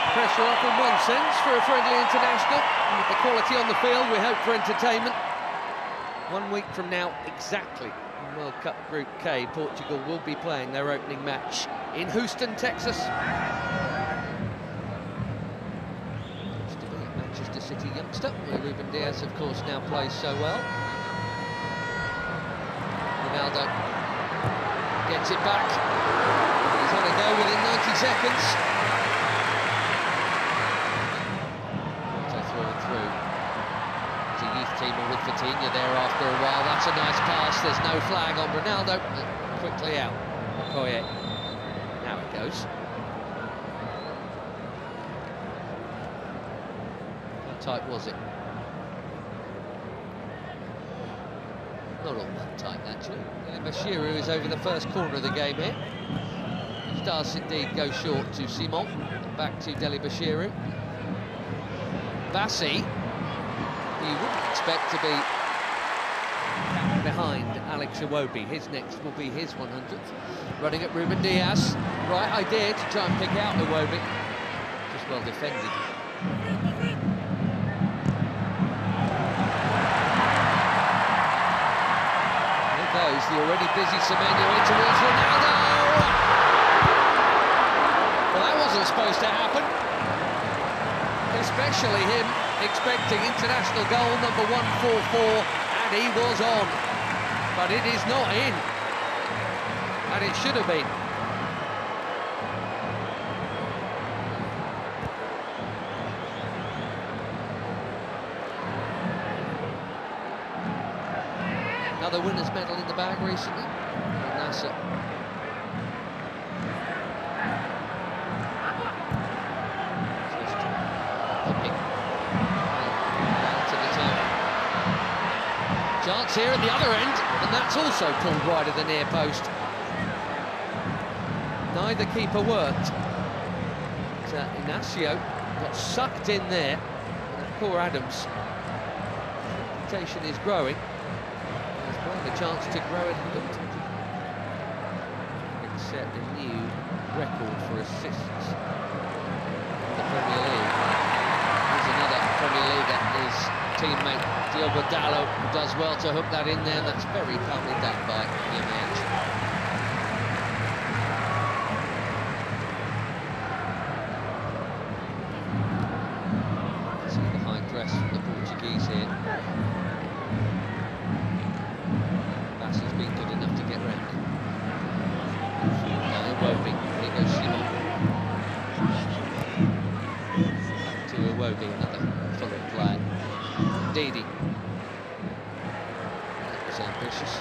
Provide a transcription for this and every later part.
Pressure off in one sense for a friendly international. With the quality on the field, we hope for entertainment. 1 week from now, exactly, in World Cup Group K, Portugal will be playing their opening match in Houston, Texas. Used to be a Manchester City youngster, where Ruben Dias, of course, now plays so well. Ronaldo gets it back. He's had a go within 90 seconds. Teamer with Fatinha there after a while. That's a nice pass. There's no flag on Ronaldo. Quickly out. Okoye. Now it goes. How tight was it? Not all that tight, actually. Bashiru is over the first corner of the game here. Which does indeed go short to Simon. Back to Deli Bashiru. Bassi. You wouldn't expect to be behind Alex Iwobi. His next will be his 100th. Running at Ruben Dias. Right idea to try and pick out Iwobi. Just well defended. There goes the already busy Semenyo in towards Ronaldo. Well, that wasn't supposed to happen. Especially him expecting international goal number 144, and he was on. But it is not in. And it should have been. Another winner's medal in the bag recently. Nasser. Chance here at the other end, and that's also pulled wide of the near post. Neither keeper worked. Ignacio got sucked in there. Akor Adams' reputation is growing. He's got a chance to grow it. It's set a new record for assists in the Premier League. There's another Premier League at his teammate Diogo Dalot, who does well to hook that in there. That's very calmly done by Jimenez. See the high press from the Portuguese here. Bassi's been good enough to get round. Iwobi, here goes Simon. Back to Iwobi, another Fulham player. Didi. That was ambitious,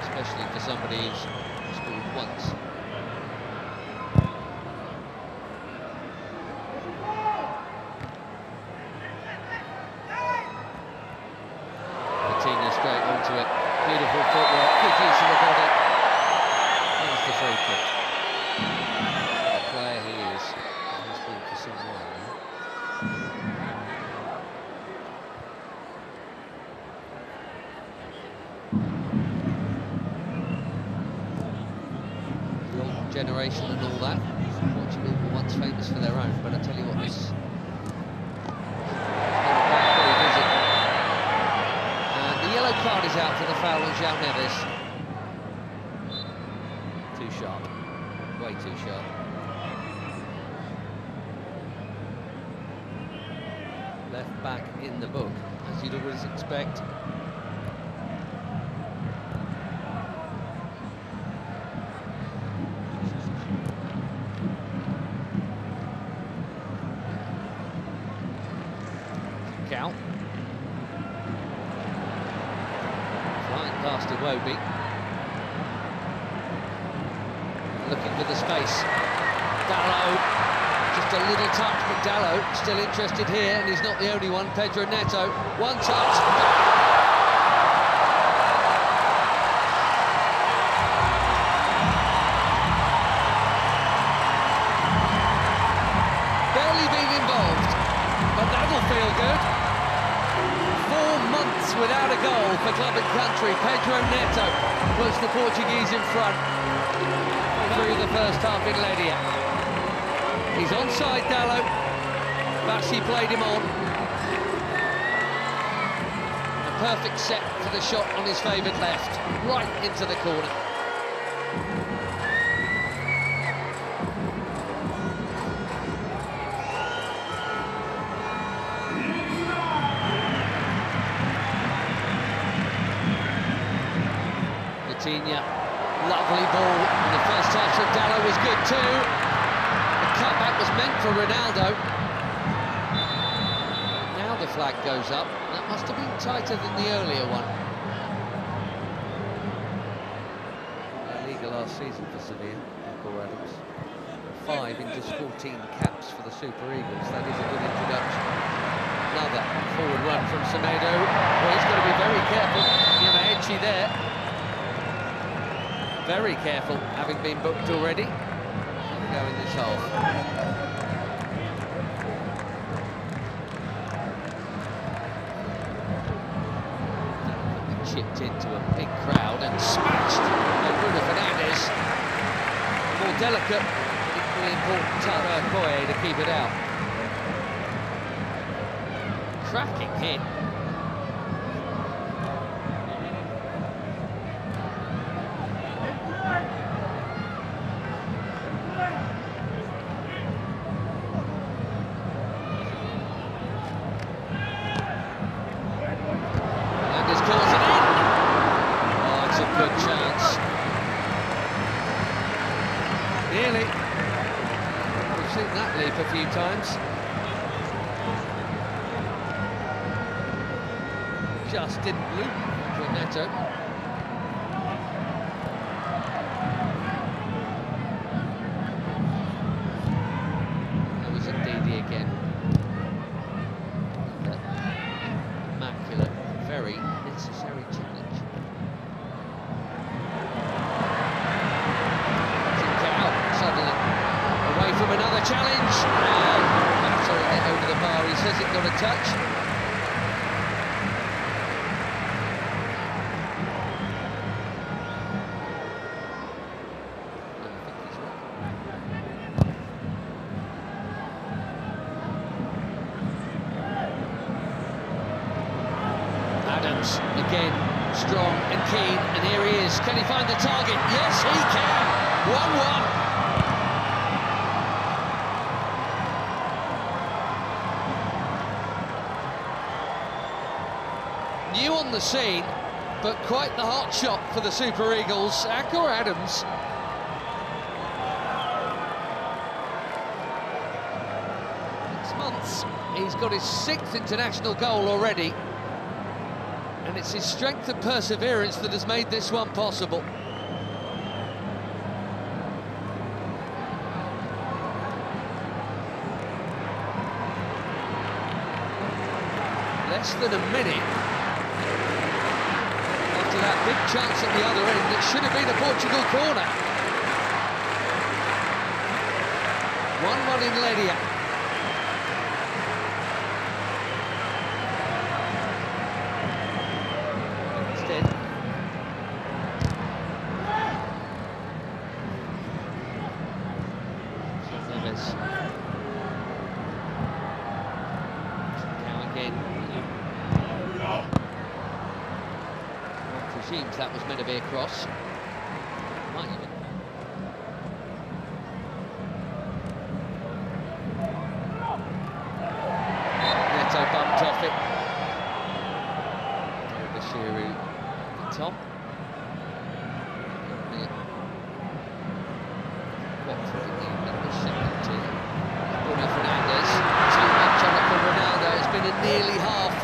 especially for somebody who's scored once. Fatinha straight onto it. Beautiful footwork, good use of the body. That's the free kick. The player he is. He's been for some while now. Generation and all that. Portugal were once famous for their own, but I tell you what, this very busy. And the yellow card is out for the foul on João Neves. Too sharp, way too sharp. Left back in the book, as you'd always expect. Flying past Iwobi. Looking for the space. Dalot, just a little touch, but Dalot still interested here, and he's not the only one. Pedro Neto, one touch. Barely been involved, but that'll feel good. 4 months without a goal for club and country. Pedro Neto puts the Portuguese in front through the first half in Leiria. He's onside, Dallo. Bassi played him on. A perfect set for the shot on his favoured left, right into the corner. Lovely ball, and the first touch of Dallo was good too. The cutback was meant for Ronaldo. Now the flag goes up. That must have been tighter than the earlier one. Leiria last season for Sevilla, Akor Adams. 5 in just 14 caps for the Super Eagles. That is a good introduction. Another forward run from Semedo. Well, he's got to be very careful. Edgy there. Very careful, having been booked already. Go in this half. Chipped into a big crowd and smashed by Bruno Fernandes. More delicate, but equally important Tara Koye to keep it out. Cracking hit. Nearly. We've seen that leap a few times. Just didn't loop Pedro Neto. There was a Didi again. Immaculate, very necessary challenge. From another challenge, and battering it over the bar. He says it got a touch. Adams again, strong and keen, and here he is. Can he find the target? Yes, he can. 1-1. New on the scene, but quite the hot shot for the Super Eagles. Akor Adams. Six months, he's got his 6th international goal already, and it's his strength and perseverance that has made this one possible. Less than a minute after that big chance at the other end, it should have been a Portugal corner. 1-1 in Leiria. Instead, now again. One presumes that was meant to be a cross. Might even. Neto bumped off it. Bashiru, the top. What for the second team? Bruno Fernandes. Too much on it for Ronaldo. It's been a nearly half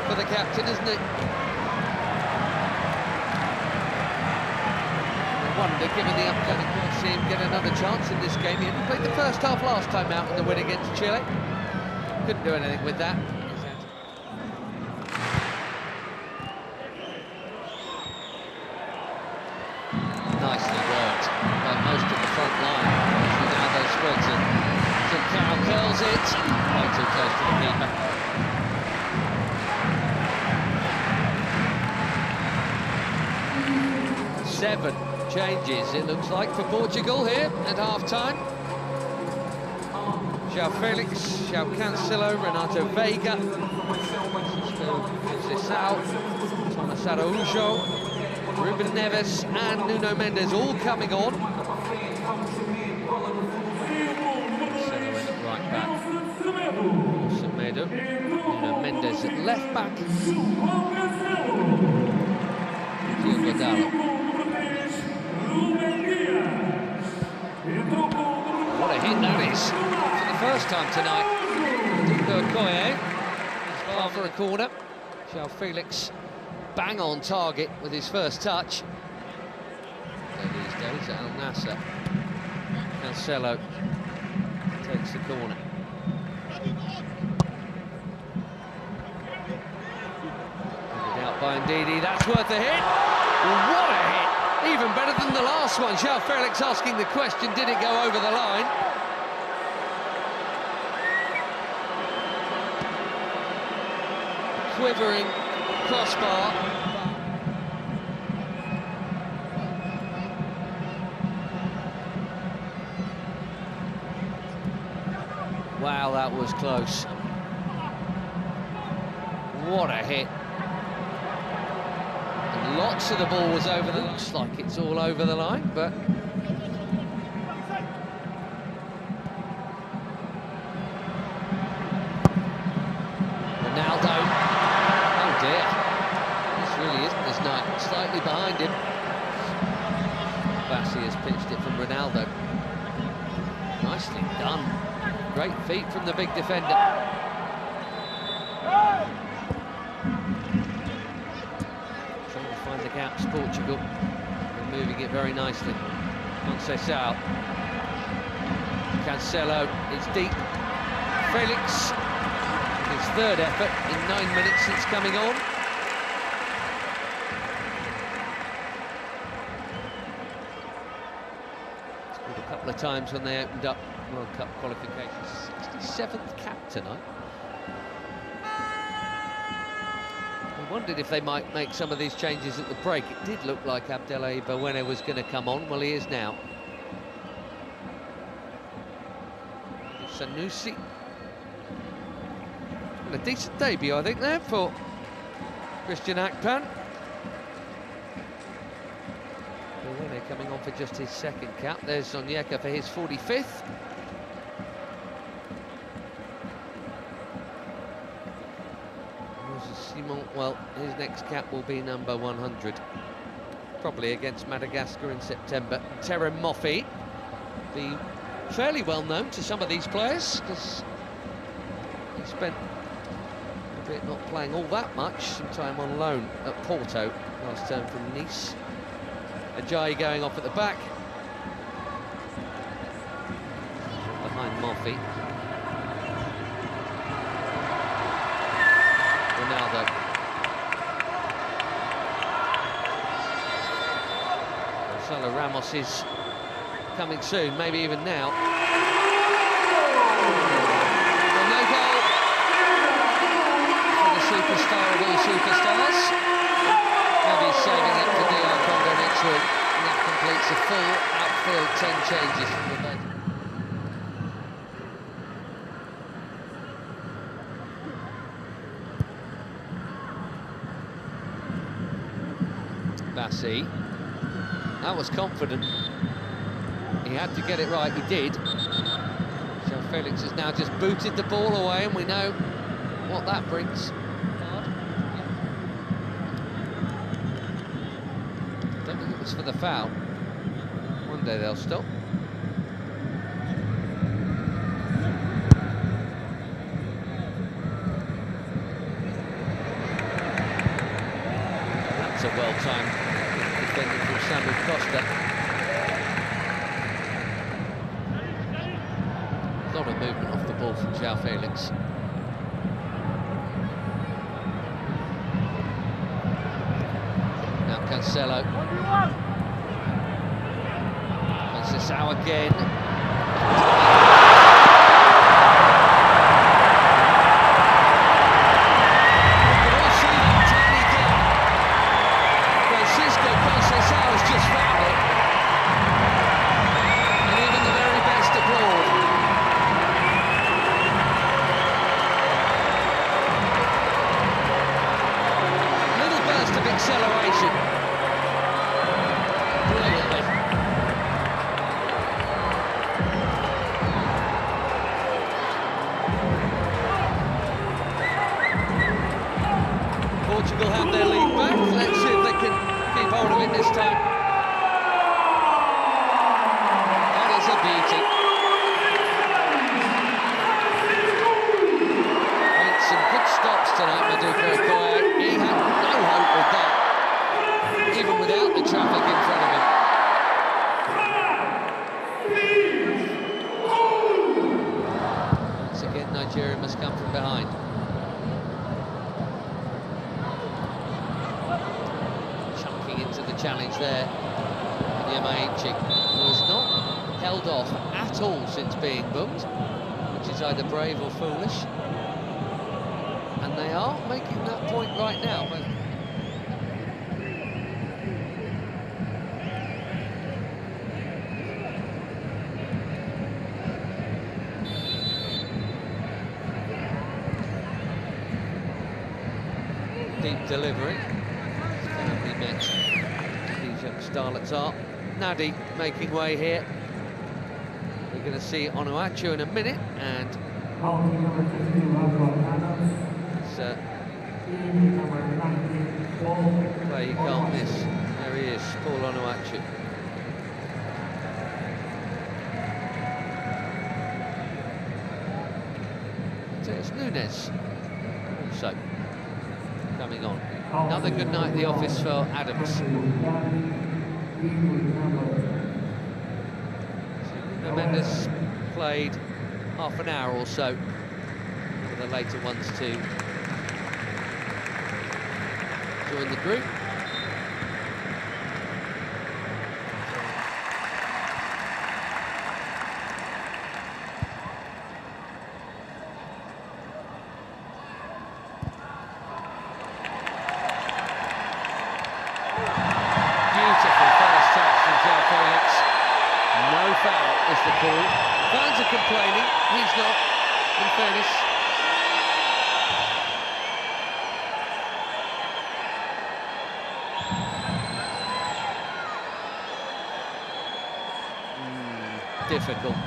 for the captain, isn't it? Wonder, given the upcoming, we'll see him get another chance in this game. He only played the first half last time out in the win against Chile. Couldn't do anything with that. Nicely worked by most of the front line. Ronaldo spreads it. Conceição curls it. Way too close to the keeper. Seven changes, it looks like, for Portugal here at half-time. João Felix, João Cancelo, Renato Veiga, Conceição, Thomas Araújo, Ruben Neves and Nuno Mendes all coming on. Right back, Semedo, Nuno Mendes at left back, Diogo Dalot. What a hit that is, for the first time tonight. Okoye is far for a corner. João Felix bang on target with his first touch. These days at Al Nassr. Cancelo takes the corner. Out by Ndidi, that's worth a hit. What a hit! Even better than the last one. João Felix asking the question, did it go over the line? Quivering crossbar. Wow, that was close. What a hit. And lots of the ball was over the line. Looks like it's all over the line, but Ronaldo. Oh dear. This really isn't his night. Slightly behind him. Bassi has pitched it from Ronaldo. Nicely done. Great feet from the big defender. Trying to find the gaps, Portugal. They're moving it very nicely. Conceição. Cancelo, it's deep. Felix, his third effort in 9 minutes since coming on. Scored a couple of times when they opened up World Cup qualifications. 67th cap tonight. We wondered if they might make some of these changes at the break. It did look like Abdelai Bawene was going to come on. Well, he is now. Sanusi. And a decent debut, I think, there for Christian Akpan. Bawene coming on for just his second cap. There's Onyeka for his 45th. Simon, well, his next cap will be number 100, probably against Madagascar in September. Terem Moffi, be fairly well known to some of these players because he spent a bit not playing all that much, some time on loan at Porto last term from Nice. Ajayi going off at the back, behind Moffi. Ronaldo. Gonzalo Ramos is coming soon, maybe even now. Well, no goal for the superstar of all superstars. Maybe he's saving it for DR Congo next week, and that completes a full outfield 10 changes from the bench. Bassi, that was confident. He had to get it right, he did. João Felix has now just booted the ball away, and we know what that brings. Don't think it was for the foul. One day they'll stop. That's a well-timed defending from Samu Costa. A lot of movement off the ball from João Felix. Now Cancelo. Conceição again. time. That is a beauty. Made some good stops tonight, Maduka Okoye. He had no hope with that, even without the traffic in front of him. Once again, Nigeria must come from behind. Chunking into the challenge there. Yamaichi, who has not held off at all since being booked, which is either brave or foolish. And they are making that point right now. But deep delivery. Firmly met. These young starlets are. Nadi making way here. We're going to see Onuachu in a minute, and it's play you can't miss. There he is, Paul Onuachu. So it's Nunes also coming on. Another good night at the office for Adams. So Mendes played half an hour or so for the later ones to join the group. Is the call. Fans are complaining, he's not, in fairness. Difficult.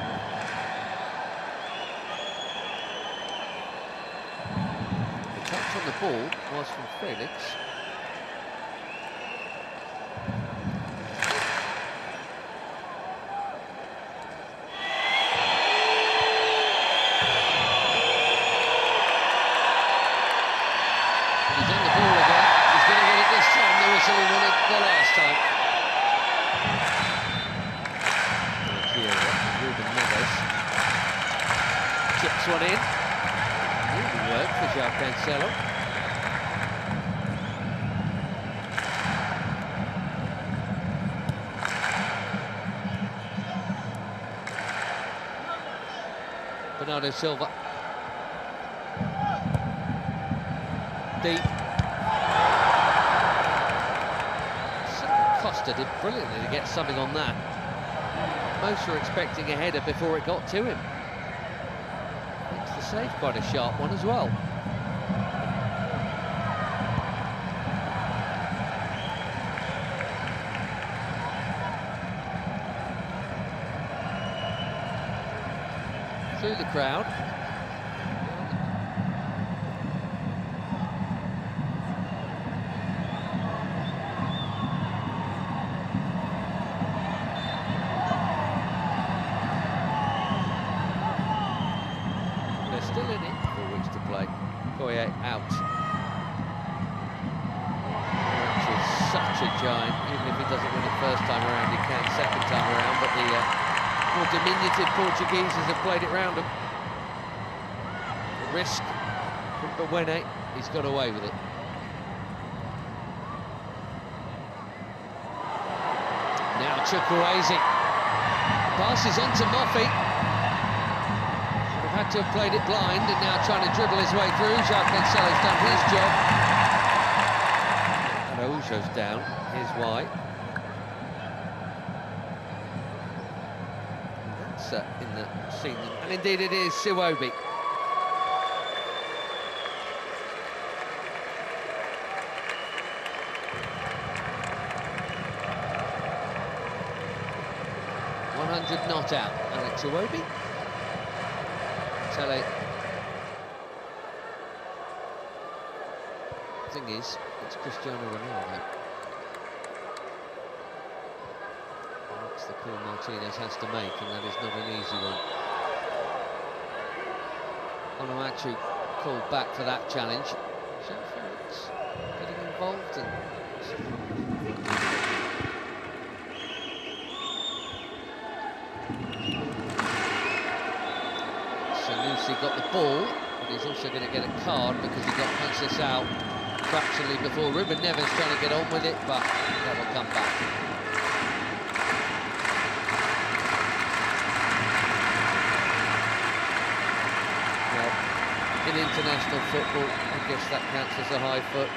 The touch on the ball was from Felix. Chips one in. Really work for Cancelo. Bernardo Silva. Deep. Costa did brilliantly to get something on that. Most were expecting a header before it got to him. Makes the save quite a sharp one as well. Through the crowd. Still in it, 4 weeks to play. Okoye out. Which is such a giant. Even if he doesn't win it first time around, he can second time around. But the more diminutive Portugueses have played it round him. The risk from Bewene, he's got away with it. Now Chukwueze. Passes on to Moffey. Had to have played it blind, and now trying to dribble his way through. Cancelo's done his job. Araujo's down. Here's why. That's in the scene, and indeed it is Siwobi. Not out. Alex Iwobi. Tele. Thing is, it's Cristiano Ronaldo. That's the call Martinez has to make, and that is not an easy one. Onuachu called back for that challenge. Sheffield getting involved and Sanusi got the ball, but he's also going to get a card because he got Conceição fractionally before. Ruben Neves trying to get on with it, but that will come back. Well, in international football, I guess that counts as a high foot.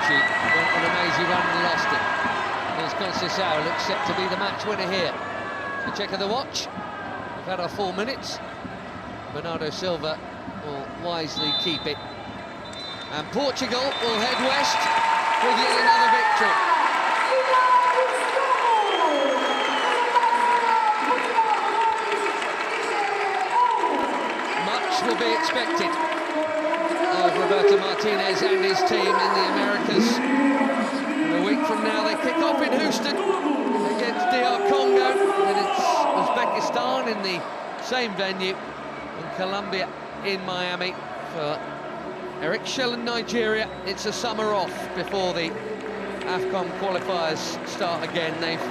Went on an amazing run and lost it. Here's Conceição, looks set to be the match winner here. A check of the watch. We've had our 4 minutes. Bernardo Silva will wisely keep it. And Portugal will head west with yet another victory. Much will be expected of Roberto Martinez and his team in the Americas. And a week from now they kick off in Houston against DR Congo, then it's Uzbekistan in the same venue, and Colombia in Miami. For Eric Shell and Nigeria, it's a summer off before the AFCON qualifiers start again. They've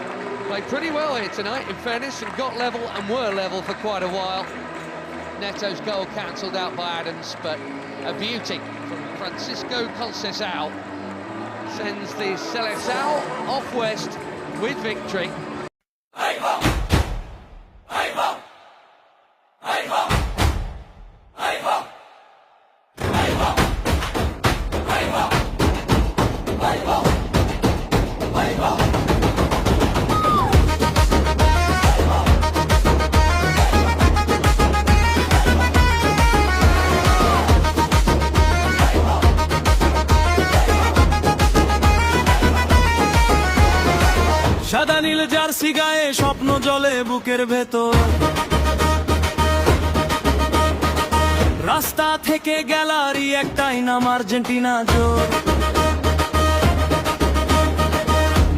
played pretty well here tonight, in fairness, and got level and were level for quite a while. Neto's goal cancelled out by Adams, but a beauty from Francisco Conceição sends the Seleção off west with victory. সাদা নীল jersey গায়ে স্বপ্ন জলে বুকের ভেতর, রাস্তা থেকে gallery একটাই নাম আর্জেন্টিনা জোর।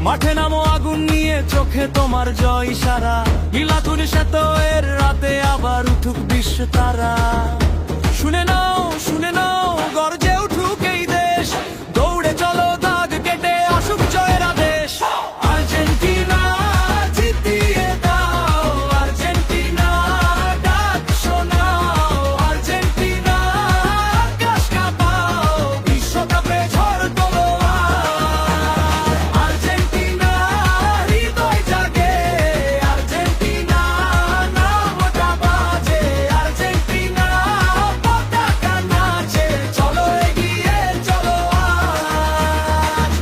মাঠে নামো আগুন নিয়ে, চোখে তোমার জয় ইশারা, গিলাতুন শ্বেত এর রাতে আবার উঠুক বিশ্ব তারা। শুনে নাও গর্জে উঠুক এই দেশ, দৌড়ে চলো দাগ কেটে আসুক জয়ের আদেশ। আর্জেন্টিনা জিতিয়ে দাও, আর্জেন্টিনা ডাক শোনাও, আর্জেন্টিনা আকাশ কাঁপাও, বিশ্বকাপে ঝড় তোলো আর্জেন্টিনা হৃদয় জাগে, আর্জেন্টিনা নামটা বাজে, আর্জেন্টিনা পতাকা নাচে, চলো এগিয়ে চলো আজ।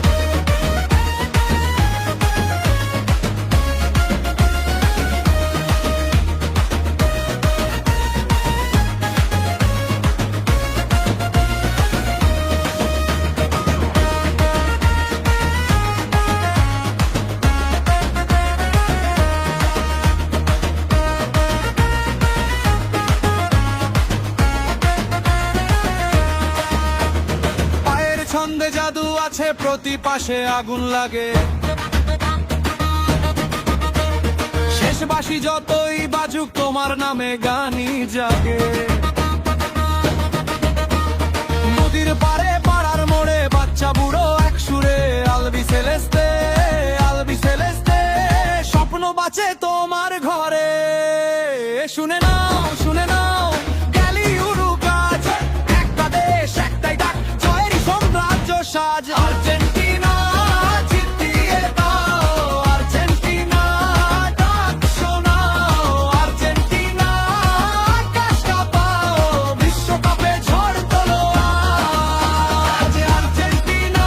পায়ের ছন্দে জাদু আছে, প্রতি পাশে আগুন লাগে, শেষ বাঁশি যতই বাজুক তোমার নামে গানই জাগে। নদীর পারে পাড়ার মোড়ে বাচ্চা বুড়ো এক সুরে, আলবি সেলেস্তে স্বপ্ন বাঁচে তোমার ঘরে। শুনে নাও গেলি উড়ু কাজ, একটা দেশ একটাই ডাক, জয়েরই সাম্রাজ্য সাজ। আর্জেন্টিনা জিতিয়ে দাও, আর্জেন্টিনা ডাক শোনাও, আর্জেন্টিনা আকাশ কাঁপাও, বিশ্বকাপে ঝড় তোলো আজ। আর্জেন্টিনা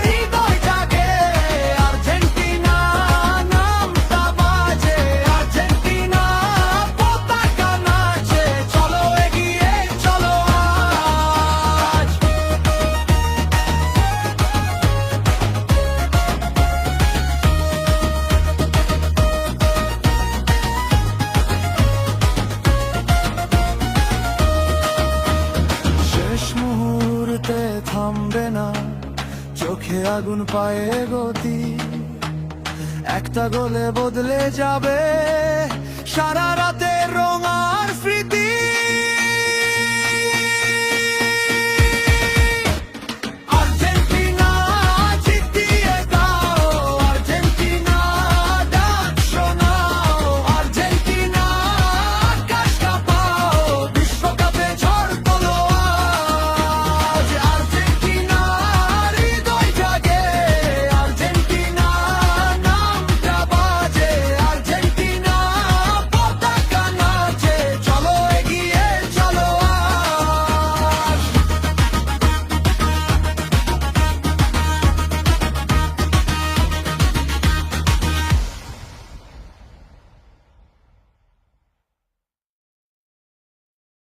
হৃদয় জাগে, আর্জেন্টিনা নামটা বাজে, আর্জেন্টিনা পতাকা চোখে আগুন পায়ে গতি, একটা গোলে বদলে যাবে সারা রাতের রঙার স্মৃতি।